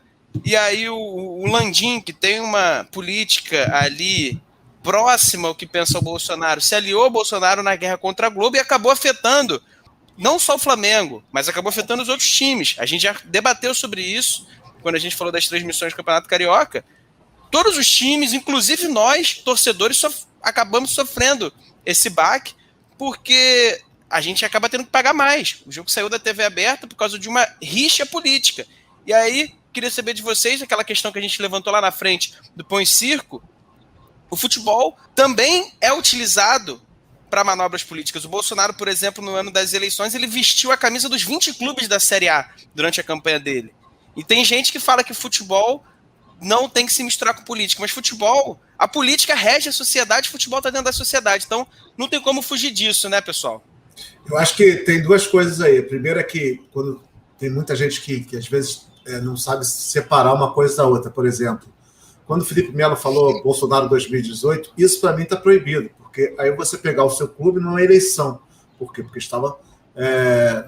E aí o Landim, que tem uma política ali próxima ao que pensa o Bolsonaro, se aliou ao Bolsonaro na guerra contra a Globo e acabou afetando não só o Flamengo, mas acabou afetando os outros times. A gente já debateu sobre isso quando a gente falou das transmissões do Campeonato Carioca. Todos os times, inclusive nós, torcedores, acabamos sofrendo esse baque, porque a gente acaba tendo que pagar mais. O jogo saiu da TV aberta por causa de uma rixa política. E aí, queria saber de vocês, aquela questão que a gente levantou lá na frente do Pão e Circo, o futebol também é utilizado para manobras políticas. O Bolsonaro, por exemplo, no ano das eleições, ele vestiu a camisa dos 20 clubes da Série A durante a campanha dele. E tem gente que fala que futebol não tem que se misturar com política, mas futebol, a política rege a sociedade, o futebol está dentro da sociedade, então não tem como fugir disso, né, pessoal? Eu acho que tem duas coisas aí. A primeira é que quando tem muita gente que às vezes não sabe separar uma coisa da outra. Por exemplo, quando o Felipe Melo falou Bolsonaro 2018, isso para mim está proibido, porque aí você pegar o seu clube numa eleição. Por quê? Porque estava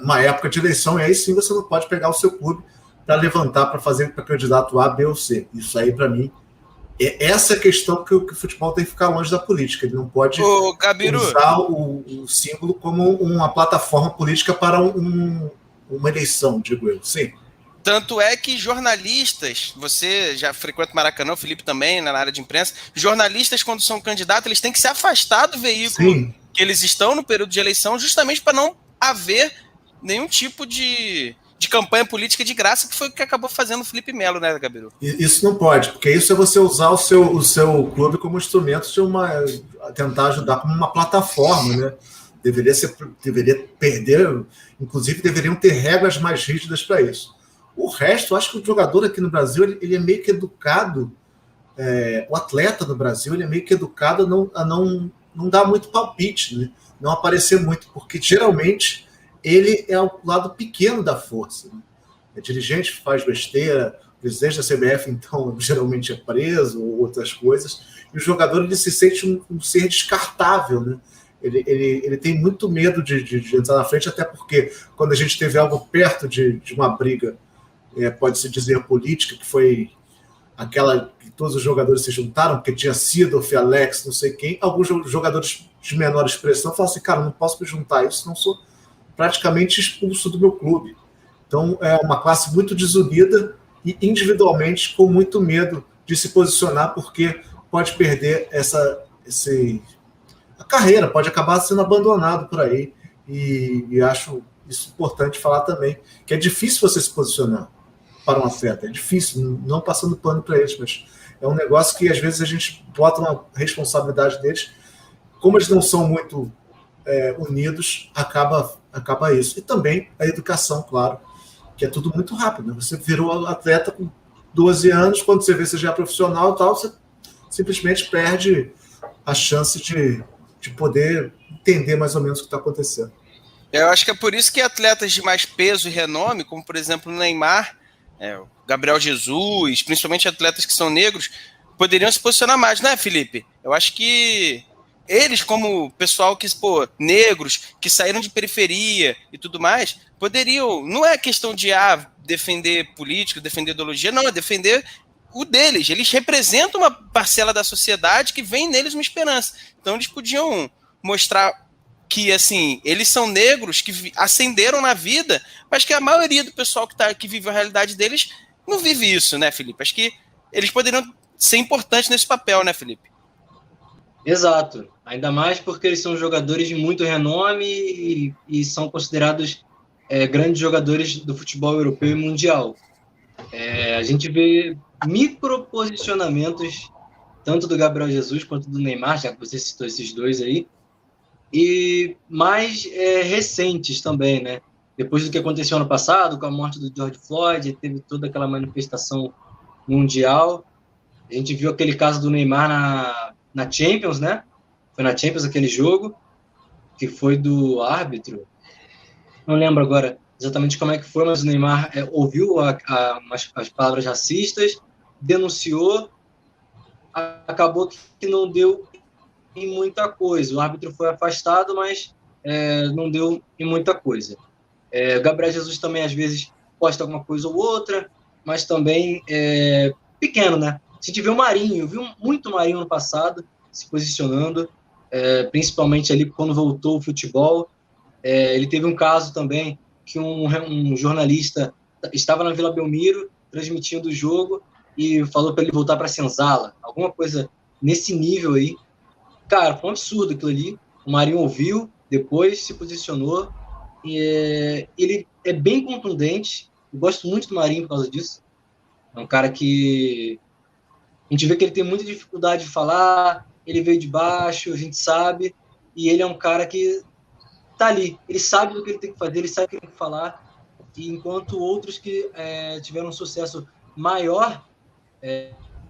numa época de eleição, e aí sim você não pode pegar o seu clube para levantar, para fazer para candidato A, B ou C. Isso aí, para mim, é essa questão que o futebol tem que ficar longe da política. Ele não pode usar o símbolo como uma plataforma política para uma eleição, digo eu. Sim. Tanto é que jornalistas, você já frequenta o Maracanã, o Felipe também, na área de imprensa, jornalistas, quando são candidatos, eles têm que se afastar do veículo Sim. que eles estão no período de eleição, justamente para não haver nenhum tipo de campanha política de graça, que foi o que acabou fazendo o Felipe Melo, né, Gabiru? Isso não pode, porque isso é você usar o seu clube como instrumento de tentar ajudar como uma plataforma, né? Deveria perder, inclusive deveriam ter regras mais rígidas para isso. O resto, eu acho que o jogador aqui no Brasil, ele é meio que educado, o atleta no Brasil, ele é meio que educado a não dar muito palpite, né? Não aparecer muito, porque geralmente ele é o lado pequeno da força. Né? É dirigente, faz besteira, o presidente da CBF, então, geralmente é preso, ou outras coisas, e o jogador ele se sente um ser descartável, né? Ele tem muito medo de entrar na frente, até porque quando a gente teve algo perto de uma briga, pode-se dizer política, que foi aquela que todos os jogadores se juntaram, porque tinha Sidorf, Alex, não sei quem, alguns jogadores de menor expressão falaram assim, cara, não posso me juntar a isso, não sou praticamente expulso do meu clube. Então, é uma classe muito desunida e individualmente com muito medo de se posicionar, porque pode perder a carreira, pode acabar sendo abandonado por aí. E acho isso importante falar também, que é difícil você se posicionar para um atleta, é difícil, não passando pano para eles, mas é um negócio que às vezes a gente bota uma responsabilidade deles, como eles não são muito unidos, acaba isso. E também a educação, claro, que é tudo muito rápido, né? Você virou atleta com 12 anos, quando você vê que você já é profissional e tal, você simplesmente perde a chance de poder entender mais ou menos o que está acontecendo. Eu acho que é por isso que atletas de mais peso e renome, como por exemplo o Neymar, o Gabriel Jesus, principalmente atletas que são negros, poderiam se posicionar mais, né, Felipe? Eu acho que eles, como pessoal que, negros, que saíram de periferia e tudo mais, poderiam, não é questão de defender político, defender ideologia, não, é defender o deles. Eles representam uma parcela da sociedade que vem neles uma esperança. Então eles podiam mostrar que, assim, eles são negros que ascenderam na vida, mas que a maioria do pessoal que vive a realidade deles não vive isso, né, Felipe? Acho que eles poderiam ser importantes nesse papel, né, Felipe? Exato. Ainda mais porque eles são jogadores de muito renome e são considerados grandes jogadores do futebol europeu e mundial. A gente vê microposicionamentos tanto do Gabriel Jesus quanto do Neymar, já que você citou esses dois aí, e mais recentes também, né? Depois do que aconteceu ano passado, com a morte do George Floyd, teve toda aquela manifestação mundial. A gente viu aquele caso do Neymar na Champions, né? Foi na Champions aquele jogo, que foi do árbitro. Não lembro agora exatamente como é que foi, mas o Neymar ouviu as palavras racistas, denunciou, acabou que não deu em muita coisa. O árbitro foi afastado, mas não deu em muita coisa. O Gabriel Jesus também, às vezes, posta alguma coisa ou outra, mas também pequeno, né? Se a gente vê o Marinho, eu vi muito o Marinho no passado se posicionando, principalmente ali quando voltou o futebol. Ele teve um caso também que um jornalista estava na Vila Belmiro transmitindo o jogo e falou para ele voltar para a Senzala, alguma coisa nesse nível aí. Cara, foi um absurdo aquilo ali. O Marinho ouviu, depois se posicionou. E ele é bem contundente. Eu gosto muito do Marinho por causa disso. É um cara que a gente vê que ele tem muita dificuldade de falar, ele veio de baixo, a gente sabe, e ele é um cara que tá ali, ele sabe do que ele tem que fazer, ele sabe o que ele tem que falar, e enquanto outros que tiveram um sucesso maior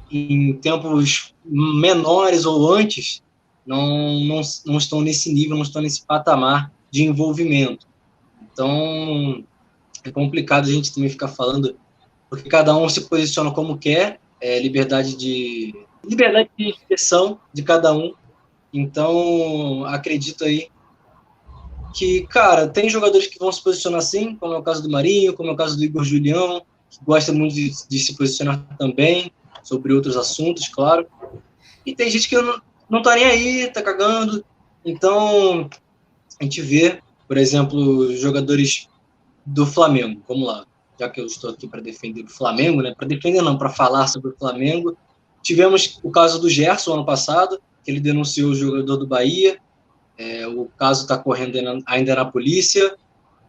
em tempos menores ou antes, não estão nesse nível, não estão nesse patamar de envolvimento. Então, é complicado a gente também ficar falando, porque cada um se posiciona como quer, liberdade de expressão de cada um. Então, acredito aí que, cara, tem jogadores que vão se posicionar assim, como é o caso do Marinho, como é o caso do Igor Julião, que gosta muito de se posicionar também sobre outros assuntos, claro. E tem gente que não tá nem aí, tá cagando. Então, a gente vê, por exemplo, jogadores do Flamengo, vamos lá, já que eu estou aqui para defender o Flamengo, né? Para defender não, para falar sobre o Flamengo. Tivemos o caso do Gerson ano passado, que ele denunciou o jogador do Bahia. O caso está correndo ainda na polícia.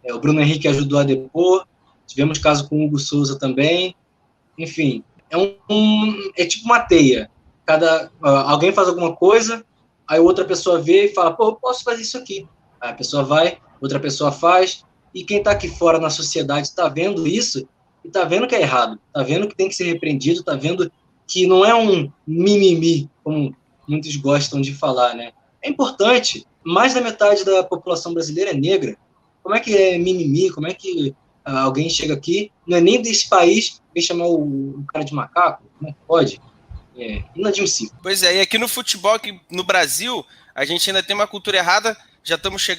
O Bruno Henrique ajudou a depor. Tivemos caso com o Hugo Souza também. Enfim, é tipo uma teia. Alguém faz alguma coisa, aí outra pessoa vê e fala, pô, eu posso fazer isso aqui. Aí a pessoa vai, outra pessoa faz, e quem está aqui fora na sociedade está vendo isso e está vendo que é errado, está vendo que tem que ser repreendido, está vendo que não é um mimimi, como muitos gostam de falar, né? É importante, mais da metade da população brasileira é negra. Como é que é mimimi? Como é que alguém chega aqui, não é nem desse país, vem chamar o cara de macaco? Como é que pode? É inadmissível. Pois é, e aqui no futebol, aqui no Brasil, a gente ainda tem uma cultura errada, já estamos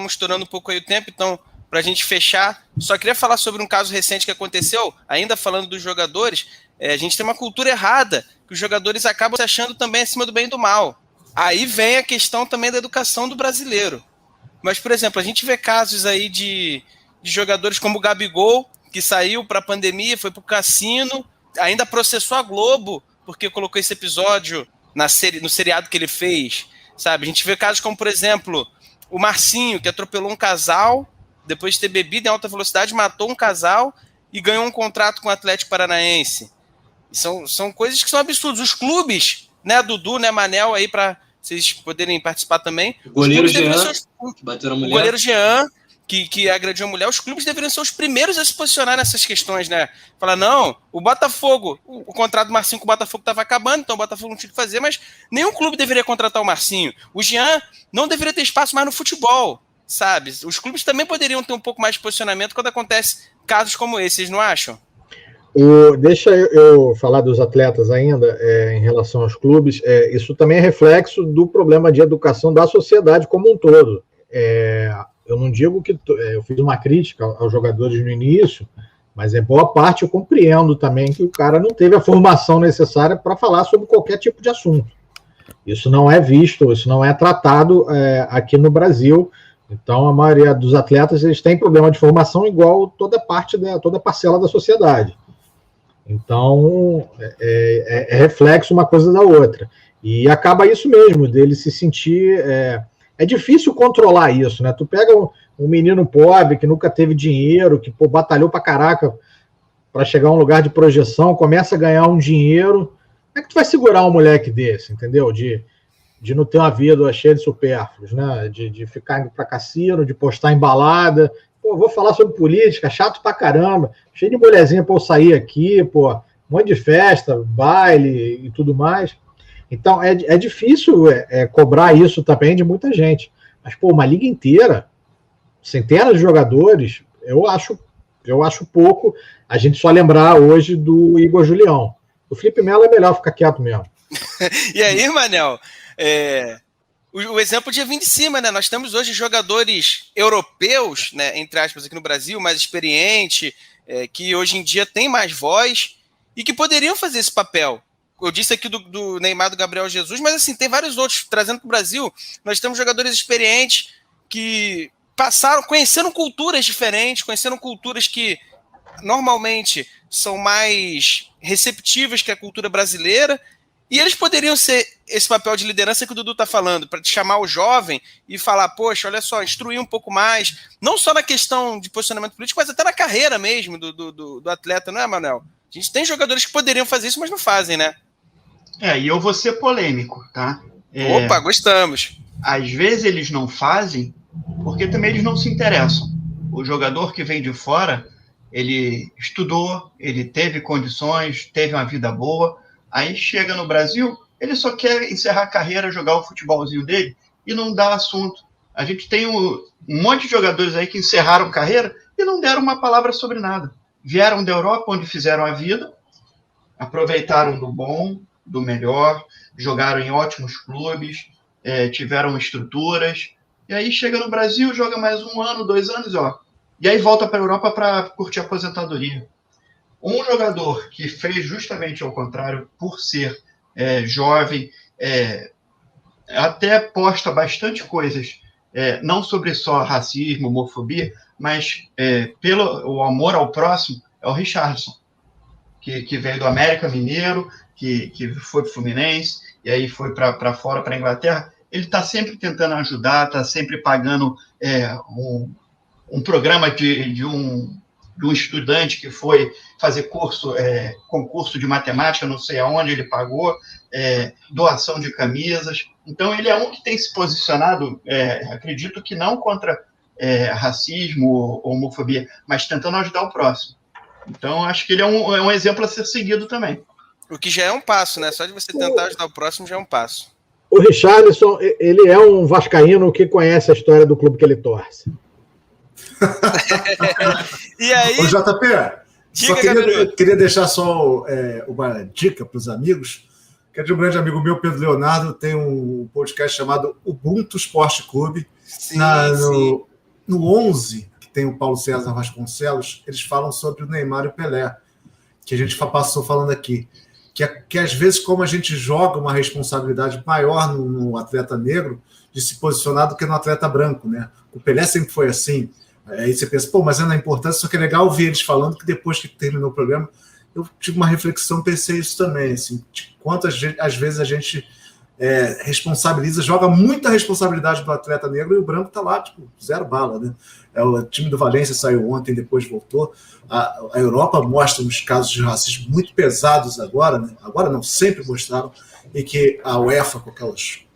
estourando um pouco aí o tempo, então, para a gente fechar, só queria falar sobre um caso recente que aconteceu, ainda falando dos jogadores, a gente tem uma cultura errada, que os jogadores acabam se achando também acima do bem e do mal. Aí vem a questão também da educação do brasileiro. Mas, por exemplo, a gente vê casos aí de jogadores como o Gabigol, que saiu para a pandemia, foi para o cassino, ainda processou a Globo, porque colocou esse episódio no seriado que ele fez, sabe? A gente vê casos como, por exemplo, o Marcinho, que atropelou um casal, depois de ter bebido em alta velocidade, matou um casal e ganhou um contrato com o Atlético Paranaense. São coisas que são absurdas. Os clubes, né, Dudu, né, Manel, aí para vocês poderem participar também. O goleiro Jean, que bateu na mulher. O goleiro Jean, que agrediu a mulher. Os clubes deveriam ser os primeiros a se posicionar nessas questões, né? Falar, não, o Botafogo, o contrato do Marcinho com o Botafogo estava acabando, então o Botafogo não tinha o que fazer, mas nenhum clube deveria contratar o Marcinho. O Jean não deveria ter espaço mais no futebol, sabe? Os clubes também poderiam ter um pouco mais de posicionamento quando acontece casos como esse, vocês não acham? Deixa eu falar dos atletas ainda, em relação aos clubes. Isso também é reflexo do problema de educação da sociedade como um todo. Eu não digo que eu fiz uma crítica aos jogadores no início, mas boa parte eu compreendo também que o cara não teve a formação necessária para falar sobre qualquer tipo de assunto. Isso não é visto, isso não é tratado aqui no Brasil. Então, a maioria dos atletas eles têm problema de formação igual toda parcela da sociedade. Então, é reflexo uma coisa da outra. E acaba isso mesmo, dele se sentir... É difícil controlar isso, né? Tu pega um menino pobre que nunca teve dinheiro, que batalhou pra caraca para chegar a um lugar de projeção, começa a ganhar um dinheiro. Como é que tu vai segurar um moleque desse, entendeu? de não ter uma vida cheia de supérfluos, né? De ficar indo para cassino, de postar em balada. Pô, vou falar sobre política, chato pra caramba, cheio de mulherzinha para eu sair aqui, pô, um monte de festa, baile e tudo mais. Então, é difícil cobrar isso também de muita gente. Mas, pô, uma liga inteira, centenas de jogadores, eu acho pouco a gente só lembrar hoje do Igor Julião. O Felipe Melo é melhor ficar quieto mesmo. E aí, Manel, o exemplo já vem de cima, né? Nós temos hoje jogadores europeus, né, entre aspas, aqui no Brasil, mais experientes, que hoje em dia têm mais voz e que poderiam fazer esse papel. Eu disse aqui do Neymar, do Gabriel Jesus, mas assim, tem vários outros. Trazendo para o Brasil, nós temos jogadores experientes que conheceram culturas diferentes, conheceram culturas que normalmente são mais receptivas que a cultura brasileira, e eles poderiam ser esse papel de liderança que o Dudu está falando, para chamar o jovem e falar, poxa, olha só, instruir um pouco mais, não só na questão de posicionamento político, mas até na carreira mesmo do atleta, não é, Manuel? A gente tem jogadores que poderiam fazer isso, mas não fazem, né? E eu vou ser polêmico, tá? Opa, gostamos. Às vezes eles não fazem porque também eles não se interessam. O jogador que vem de fora, ele estudou, ele teve condições, teve uma vida boa, aí chega no Brasil, ele só quer encerrar a carreira, jogar o futebolzinho dele e não dá assunto. A gente tem um monte de jogadores aí que encerraram carreira e não deram uma palavra sobre nada. Vieram da Europa, onde fizeram a vida, aproveitaram do bom, do melhor, jogaram em ótimos clubes, tiveram estruturas, e aí chega no Brasil, joga mais 1 ano, 2 anos, e aí volta para a Europa para curtir a aposentadoria. Um jogador que fez justamente ao contrário, por ser jovem, até posta bastante coisas, não sobre só racismo, homofobia, mas pelo o amor ao próximo, é o Richarlison, que veio do América Mineiro, que foi para o Fluminense, e aí foi para fora, para a Inglaterra. Ele está sempre tentando ajudar, está sempre pagando um programa de um estudante que foi fazer concurso de matemática, não sei aonde ele pagou, doação de camisas. Então, ele é um que tem se posicionado, acredito que não contra racismo ou homofobia, mas tentando ajudar o próximo. Então, acho que ele é um exemplo a ser seguido também. O que já é um passo, né? Só de você tentar ajudar o próximo já é um passo. O Richarlison, ele é um vascaíno que conhece a história do clube que ele torce. E aí... Ô, JP, só queria deixar só uma dica para os amigos, que é de um grande amigo meu, Pedro Leonardo, tem um podcast chamado Ubuntu Esporte Clube. Sim. No 11, que tem o Paulo César Vasconcelos, eles falam sobre o Neymar e o Pelé, que a gente passou falando aqui. Que às vezes, como a gente joga uma responsabilidade maior no atleta negro, de se posicionar do que no atleta branco, né? O Pelé sempre foi assim. Aí você pensa, mas é na importância, só que é legal ouvir eles falando que depois que terminou o programa, eu tive uma reflexão, pensei isso também, assim, de quantas às vezes a gente responsabiliza, joga muita responsabilidade do atleta negro e o branco tá lá, tipo, 0 bala, né? O time do Valência saiu ontem, depois voltou. A Europa mostra uns casos de racismo muito pesados agora, né? Agora não, sempre mostraram, e que a UEFA, com aqueles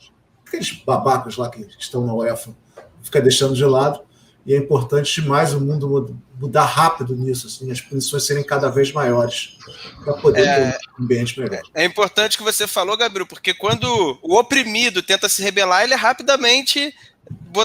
babacas lá que estão na UEFA, fica deixando de lado, e é importante demais o mundo mudar rápido nisso, assim, as punições serem cada vez maiores, para poder ter um ambiente melhor. É importante que você falou, Gabriel, porque quando o oprimido tenta se rebelar, ele é rapidamente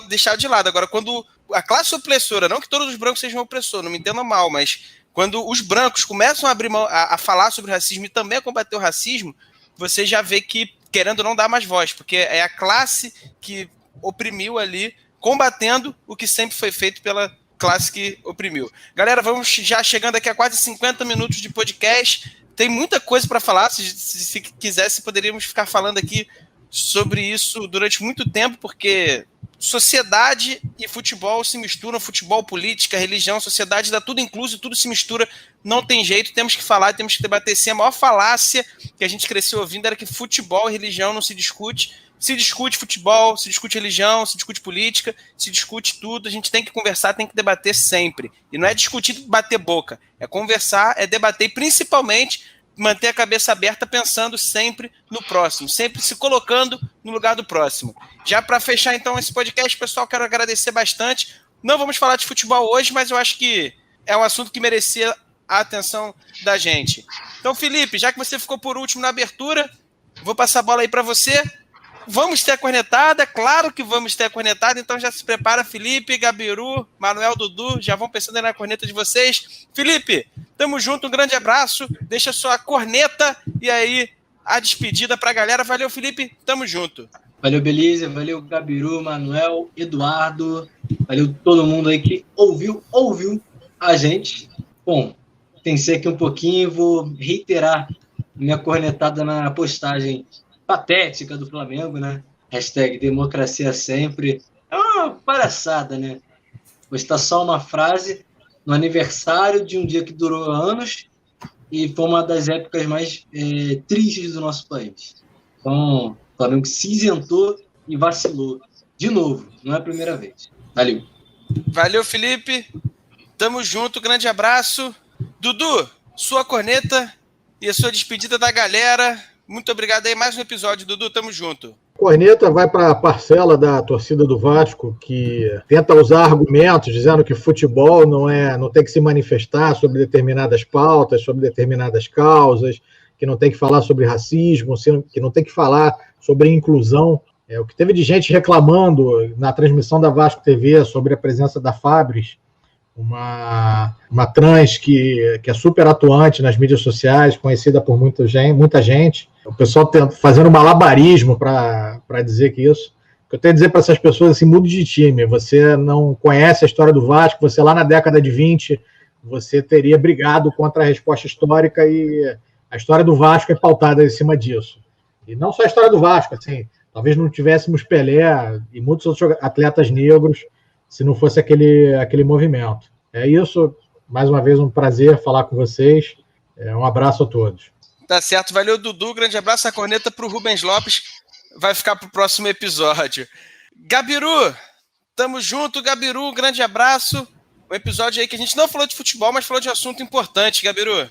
deixado de lado. Agora, quando a classe opressora, não que todos os brancos sejam opressores, não me entenda mal, mas quando os brancos começam a abrir mão, a falar sobre o racismo e também a combater o racismo, você já vê que, querendo não dar mais voz, porque é a classe que oprimiu ali, combatendo o que sempre foi feito pela classe que oprimiu. Galera, vamos já chegando aqui a quase 50 minutos de podcast. Tem muita coisa para falar. Se quisesse, poderíamos ficar falando aqui sobre isso durante muito tempo, porque sociedade e futebol se misturam, futebol, política, religião, sociedade, dá tudo incluso, tudo se mistura, não tem jeito, temos que falar, temos que debater. Sim, a maior falácia que a gente cresceu ouvindo era que futebol e religião não se discute. Se discute futebol, se discute religião, se discute política, se discute tudo, a gente tem que conversar, tem que debater sempre. E não é discutir, bater boca, é conversar, é debater, principalmente manter a cabeça aberta pensando sempre no próximo, sempre se colocando no lugar do próximo. Já para fechar então esse podcast, pessoal, quero agradecer bastante. Não vamos falar de futebol hoje, mas eu acho que é um assunto que merecia a atenção da gente. Então, Felipe, já que você ficou por último na abertura, vou passar a bola aí para você. Vamos ter a cornetada, claro que vamos ter a cornetada, então já se prepara, Felipe, Gabiru, Manuel, Dudu, já vão pensando aí na corneta de vocês. Felipe, tamo junto, um grande abraço, deixa sua corneta e aí a despedida pra galera. Valeu, Felipe, tamo junto. Valeu, Beleza, valeu, Gabiru, Manuel, Eduardo, valeu todo mundo aí que ouviu a gente. Bom, pensei aqui um pouquinho, vou reiterar minha cornetada na postagem patética do Flamengo, né? Hashtag democracia sempre. É uma palhaçada, né? Postar só uma frase no aniversário de um dia que durou anos e foi uma das épocas mais tristes do nosso país. Então, o Flamengo se isentou e vacilou. De novo, não é a primeira vez. Valeu. Valeu, Felipe. Tamo junto, grande abraço. Dudu, sua corneta e a sua despedida da galera. Muito obrigado aí, mais um episódio, Dudu, tamo junto. Corneta vai para a parcela da torcida do Vasco que tenta usar argumentos dizendo que futebol não tem que se manifestar sobre determinadas pautas, sobre determinadas causas, que não tem que falar sobre racismo, que não tem que falar sobre inclusão. O que teve de gente reclamando na transmissão da Vasco TV sobre a presença da Fabris, uma trans que é super atuante nas mídias sociais, conhecida por muita gente. O pessoal fazendo malabarismo para dizer que isso. O que eu tenho a dizer para essas pessoas assim, mude de time. Você não conhece a história do Vasco, você lá na década de 20, você teria brigado contra a resposta histórica e a história do Vasco é pautada em cima disso. E não só a história do Vasco, assim, talvez não tivéssemos Pelé e muitos outros atletas negros se não fosse aquele movimento. É isso, mais uma vez um prazer falar com vocês, um abraço a todos. Tá certo, valeu, Dudu, grande abraço, a corneta pro Rubens Lopes, vai ficar pro próximo episódio. Gabiru, tamo junto, Gabiru, grande abraço, um episódio aí que a gente não falou de futebol, mas falou de um assunto importante, Gabiru.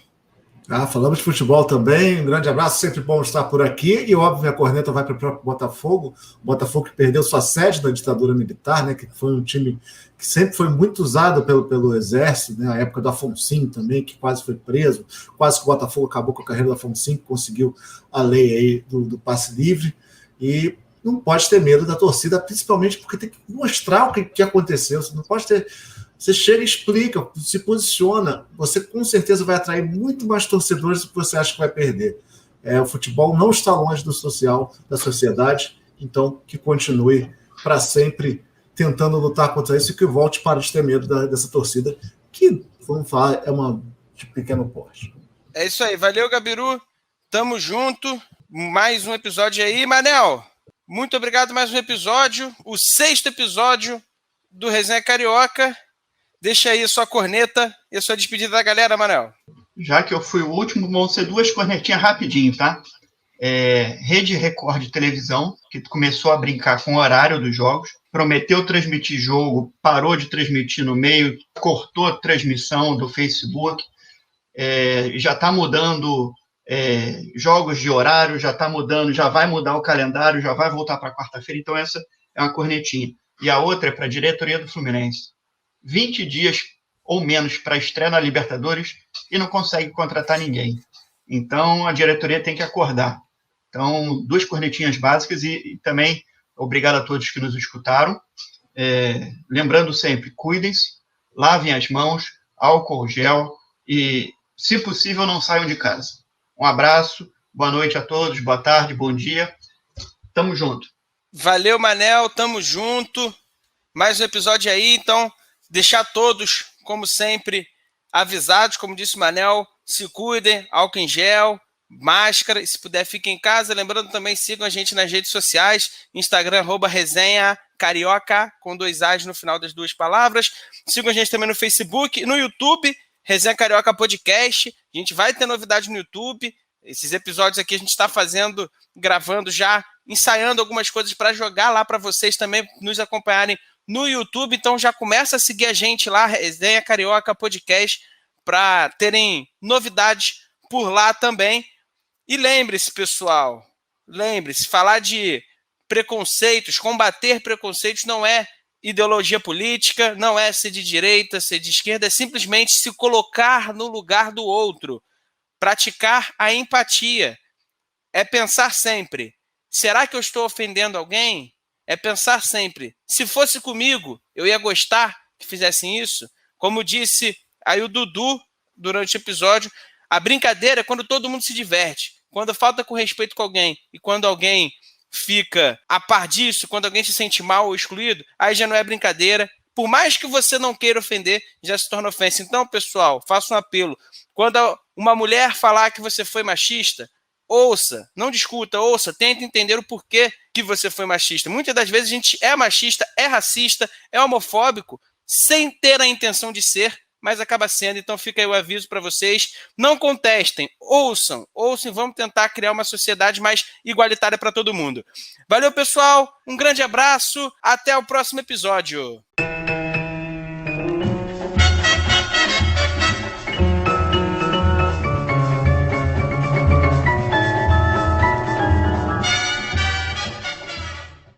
Falamos de futebol também, um grande abraço, sempre bom estar por aqui, e óbvio, minha corneta vai para o próprio Botafogo, o Botafogo que perdeu sua sede da ditadura militar, né, que foi um time que sempre foi muito usado pelo Exército, né, a época do Afonsinho também, que quase foi preso, quase que o Botafogo acabou com a carreira do Afonsinho, que conseguiu a lei aí do passe livre, e não pode ter medo da torcida, principalmente porque tem que mostrar o que aconteceu, você não pode ter... Você chega e explica, se posiciona, você com certeza vai atrair muito mais torcedores do que você acha que vai perder. O futebol não está longe do social, da sociedade, então que continue para sempre tentando lutar contra isso e que volte para de ter medo dessa torcida, que, vamos falar, é uma de pequeno porte. É isso aí, valeu, Gabiru, tamo junto, mais um episódio aí. Manel, muito obrigado, mais um episódio, o 6º episódio do Resenha Carioca. Deixa aí a sua corneta e a sua despedida da galera, Manel. Já que eu fui o último, vão ser 2 cornetinhas rapidinho, tá? Rede Record de televisão, que começou a brincar com o horário dos jogos, prometeu transmitir jogo, parou de transmitir no meio, cortou a transmissão do Facebook, já está mudando jogos de horário, já está mudando, já vai mudar o calendário, já vai voltar para quarta-feira, então essa é uma cornetinha. E a outra é para a diretoria do Fluminense. 20 dias ou menos para a estreia na Libertadores e não consegue contratar ninguém. Então, a diretoria tem que acordar. Então, 2 cornetinhas básicas e também obrigado a todos que nos escutaram. Lembrando sempre, cuidem-se, lavem as mãos, álcool gel e, se possível, não saiam de casa. Um abraço, boa noite a todos, boa tarde, bom dia. Tamo junto. Valeu, Manel, tamo junto. Mais um episódio aí, então... Deixar todos, como sempre, avisados, como disse o Manel, se cuidem, álcool em gel, máscara, e se puder, fiquem em casa. Lembrando também, sigam a gente nas redes sociais, Instagram, @resenha carioca, com 2 As no final das 2 palavras. Sigam a gente também no Facebook, no YouTube, Resenha Carioca Podcast. A gente vai ter novidade no YouTube. Esses episódios aqui a gente está gravando já, ensaiando algumas coisas para jogar lá para vocês também nos acompanharem no YouTube, então já começa a seguir a gente lá, Resenha Carioca Podcast, para terem novidades por lá também. E lembre-se, pessoal, falar de preconceitos, combater preconceitos não é ideologia política, não é ser de direita, ser de esquerda, é simplesmente se colocar no lugar do outro, praticar a empatia, é pensar sempre, será que eu estou ofendendo alguém? É pensar sempre, se fosse comigo, eu ia gostar que fizessem isso? Como disse aí o Dudu durante o episódio, a brincadeira é quando todo mundo se diverte, quando falta com respeito com alguém e quando alguém fica a par disso, quando alguém se sente mal ou excluído, aí já não é brincadeira. Por mais que você não queira ofender, já se torna ofensa. Então, pessoal, faço um apelo. Quando uma mulher falar que você foi machista, ouça, não discuta, ouça, tente entender o porquê que você foi machista. Muitas das vezes a gente é machista, é racista, é homofóbico, sem ter a intenção de ser, mas acaba sendo. Então fica aí o aviso para vocês. Não contestem, ouçam, vamos tentar criar uma sociedade mais igualitária para todo mundo. Valeu, pessoal, um grande abraço, até o próximo episódio.